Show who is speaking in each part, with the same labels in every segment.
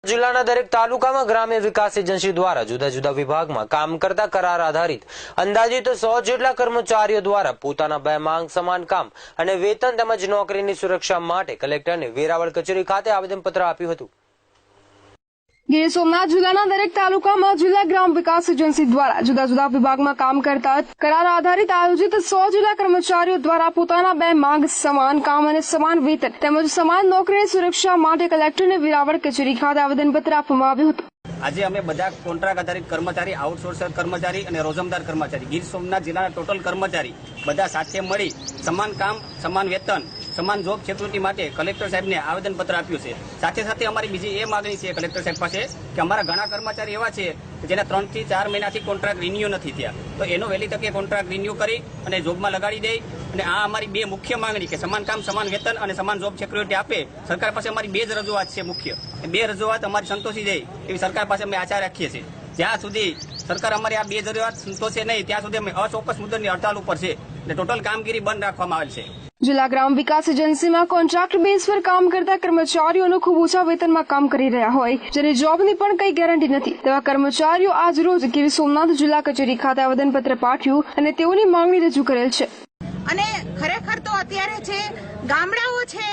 Speaker 1: જિલ્લાના દરેક તાલુકામાં ગ્રામ્ય વિકાસ એજન્સી દ્વારા જુદા જુદા વિભાગમાં કામ કરતા કરાર આધારિત અંદાજિત 100 જેટલા કર્મચારીઓ દ્વારા પોતાના બે માંગ સમાન કામ અને વેતન તેમજ નોકરીની સુરક્ષા માટે કલેક્ટરને વેરાવળ કચેરી ખાતે આવેદનપત્ર આપ્યું હતું।
Speaker 2: ગીર સોમનાથ જિલ્લાના દરેક તાલુકામાં જિલ્લા ગ્રામ વિકાસ એજન્સી દ્વારા જુદા જુદા વિભાગમાં કામ કરતા કરાર આધારિત આયોજિત 100 જેટલા કર્મચારીઓ દ્વારા પોતાના બે માંગ સમાન કામ અને સમાન વેતન તેમજ સમાન નોકરીની સુરક્ષા માટે કલેક્ટરને વેરાવળ કચેરી ખાતે આવેદનપત્ર આપવામાં આવ્યું હતું।
Speaker 3: આજે અમે બધા કોન્ટ્રાક્ટ આધારિત કર્મચારી, આઉટસોર્સર કર્મચારી અને રોજમદાર કર્મચારી ગીર સોમનાથ જિલ્લાના ટોટલ કર્મચારી બધા સાથે મળી સમાન કામ, સમાન વેતન, સમાન જોબ સિક્યુરિટી માટે કલેક્ટર સાહેબને આવેદનપત્ર આપ્યું છે। સાથે સાથે અમારી બીજી એ માગણી છે કલેક્ટર સાહેબ પાસે કે અમારા ઘણા કર્મચારી એવા છે કે જેના 3 થી 4 મહિનાથી કોન્ટ્રાક્ટ રિન્યુ નથી થયા, તો એનો વહેલી તકે કોન્ટ્રાક્ટ રિન્યુ કરી અને જોબમાં લગાડી દે। અને આ અમારી બે મુખ્ય માંગણી કે સમાન કામ, સમાન વેતન અને સમાન જોબ સિક્યુરિટી આપે। સરકાર પાસે અમારી બે જ રજૂઆત છે મુખ્ય, બે રજૂઆત અમારી સંતોષી જાય એવી સરકાર પાસે અમે આશા રાખીએ છીએ। જ્યાં સુધી સરકાર અમારી આ બે રજૂઆત સંતોષે નહીં ત્યાં સુધી અમે અચોક્કસ મુદ્દાની હડતાલ ઉપર છે અને ટોટલ કામગીરી બંધ રાખવામાં આવેલ છે।
Speaker 2: જિલ્લા ગ્રામ વિકાસ એજન્સીમાં કોન્ટ્રાક્ટ બેઝ પર કામ કરતા કર્મચારીઓનું ખૂબ ઓછા વેતનમાં કામ કરી રહ્યા હોય, જેને જોબની પણ કઈ ગેરંટી નથી તેવા કર્મચારીઓ આજ રોજ ગીર સોમનાથ જિલ્લા કચેરી ખાતે આવેદનપત્ર પાઠવ્યું અને તેઓની માંગણી રજૂ કરેલ છે।
Speaker 4: અને ખરેખર તો અત્યારે છે ગામડાઓ છે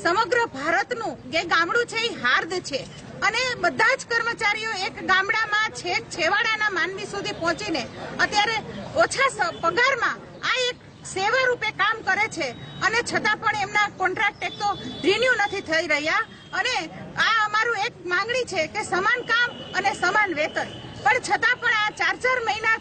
Speaker 4: સમગ્ર ભારતનું જે ગામડું છે એ હાર્દ છે અને બધા જ કર્મચારીઓ એક ગામડામાં છેવાડાના માનવી સુધી પહોંચીને અત્યારે ઓછા પગારમાં આ એક સેવા રૂપે કામ કરે છે અને છતાં પણ એમના કોન્ટ્રાક્ટ એક તો રિન્યુ નથી થઈ રહ્યા અને આ અમારું એક માંગણી છે કે સમાન કામ અને સમાન વેતન, પણ છતાં પણ આ 4 મહિના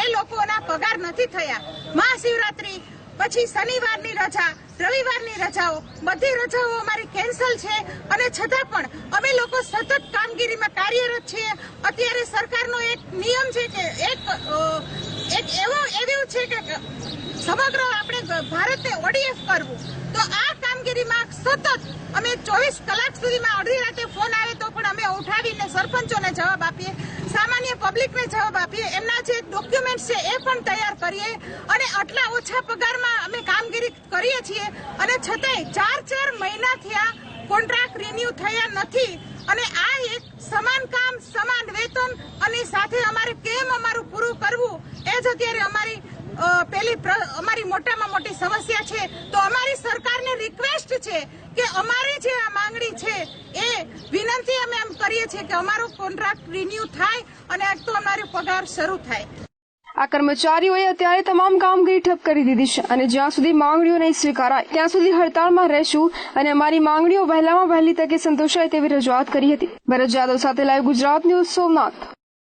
Speaker 4: એ લોકોના પગાર નથી થયા। મહાશિવરાત્રી પછી શનિવારની રજા, રવિવારની રજાઓ, બધી રજાઓ અમારી કેન્સલ છે અને છતાં પણ અમે લોકો સતત કામગીરીમાં કાર્યરત છીએ। અત્યારે સરકારનો એક નિયમ છે કે એક એવું છે કે સમગ્ર આપણે ભારતને ઓડીએફ કરવું, તો આ કામગીરીમાં સતત અમે 24 કલાક સુધીમાં અડધી રાતે ફોન આવે તો પણ અમે ઉઠાવીને સરપંચોને જવાબ આપીએ, સામાન્ય પબ્લિકને જવાબ આપીએ, એમના જે ડોક્યુમેન્ટ છે એ પણ તૈયાર કરીએ અને આટલા ઓછા પગારમાં અમે કામગીરી કરીએ છીએ અને છતાંય 4 મહિના થયા કોન્ટ્રાક્ટ રિન્યુ થયા નથી અને આ એક સમાન કામ, સમાન વેતન અને સાથે અમારે કેમ અમારું પૂરું કરવું એ જ અત્યારે અમારી અમારી મોટામાં મોટી સમસ્યા છે। તો અમારી સરકારને રિક્વેસ્ટ છે કે અમારી જે આ માંગણી છે એ વિનંતી અમે એમ કરીએ છીએ કે અમારો કોન્ટ્રાક્ટ રિન્યુ થાય અને આ તો અમારો પગાર શરૂ થાય।
Speaker 2: આ કર્મચારીઓએ અત્યારે તમામ કામગીરી ઠપ કરી દીધી છે અને જ્યાં સુધી માંગણીઓ નહીં સ્વીકારાય ત્યાં સુધી હડતાળમાં રહેશું અને અમારી માંગણીઓ વહેલામાં વહેલી તકે સંતોષાય તેવી રજૂઆત કરી હતી। ભરત જાદવ સાથે લાઈવ ગુજરાત ન્યૂઝ સોમનાથ।